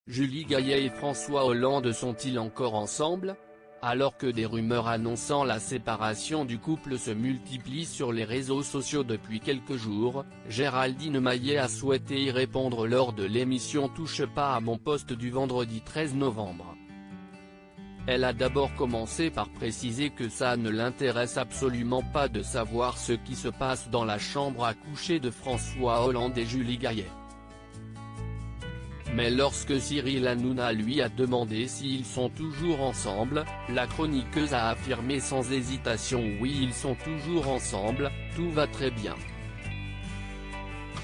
Julie Gaillet et François Hollande sont-ils encore ensemble? Alors que des rumeurs annonçant la séparation du couple se multiplient sur les réseaux sociaux depuis quelques jours, Géraldine Maillet a souhaité y répondre lors de l'émission Touche pas à mon poste du vendredi 13 novembre. Elle a d'abord commencé par préciser que ça ne l'intéresse absolument pas de savoir ce qui se passe dans la chambre à coucher de François Hollande et Julie Gaillet. Mais lorsque Cyril Hanouna lui a demandé s'ils sont toujours ensemble, la chroniqueuse a affirmé sans hésitation « Oui, ils sont toujours ensemble, tout va très bien ».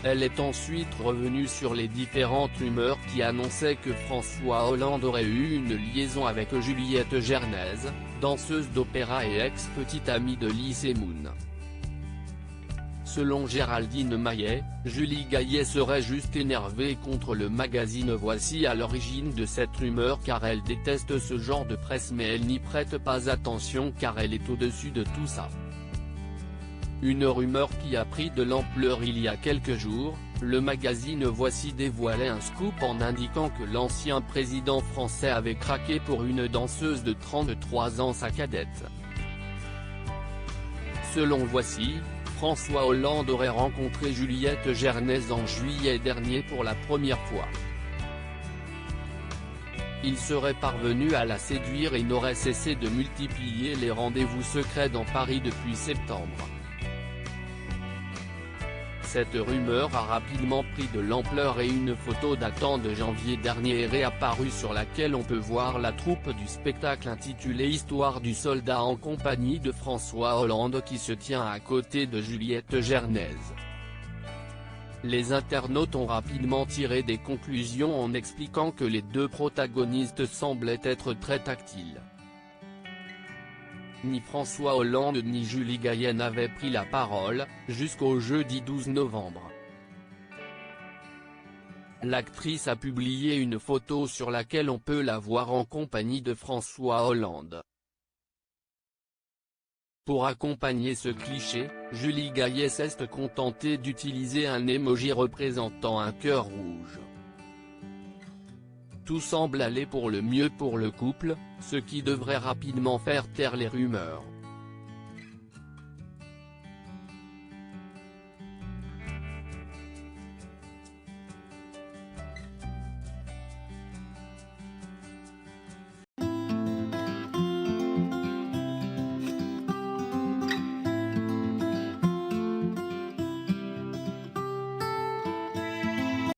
Elle est ensuite revenue sur les différentes rumeurs qui annonçaient que François Hollande aurait eu une liaison avec Juliette Gernez, danseuse d'opéra et ex-petite amie de Lee Se-moon. Selon Géraldine Maillet, Julie Gaillet serait juste énervée contre le magazine Voici à l'origine de cette rumeur car elle déteste ce genre de presse mais elle n'y prête pas attention car elle est au-dessus de tout ça. Une rumeur qui a pris de l'ampleur il y a quelques jours, le magazine Voici dévoilait un scoop en indiquant que l'ancien président français avait craqué pour une danseuse de 33 ans sa cadette. Selon Voici, François Hollande aurait rencontré Juliette Gernez en juillet dernier pour la première fois. Il serait parvenu à la séduire et n'aurait cessé de multiplier les rendez-vous secrets dans Paris depuis septembre. Cette rumeur a rapidement pris de l'ampleur et une photo datant de janvier dernier est réapparue sur laquelle on peut voir la troupe du spectacle intitulé Histoire du soldat en compagnie de François Hollande qui se tient à côté de Juliette Gernez. Les internautes ont rapidement tiré des conclusions en expliquant que les deux protagonistes semblaient être très tactiles. Ni François Hollande ni Julie Gaillet n'avaient pris la parole, jusqu'au jeudi 12 novembre. L'actrice a publié une photo sur laquelle on peut la voir en compagnie de François Hollande. Pour accompagner ce cliché, Julie Gaillet s'est contentée d'utiliser un emoji représentant un cœur rouge. Tout semble aller pour le mieux pour le couple, ce qui devrait rapidement faire taire les rumeurs.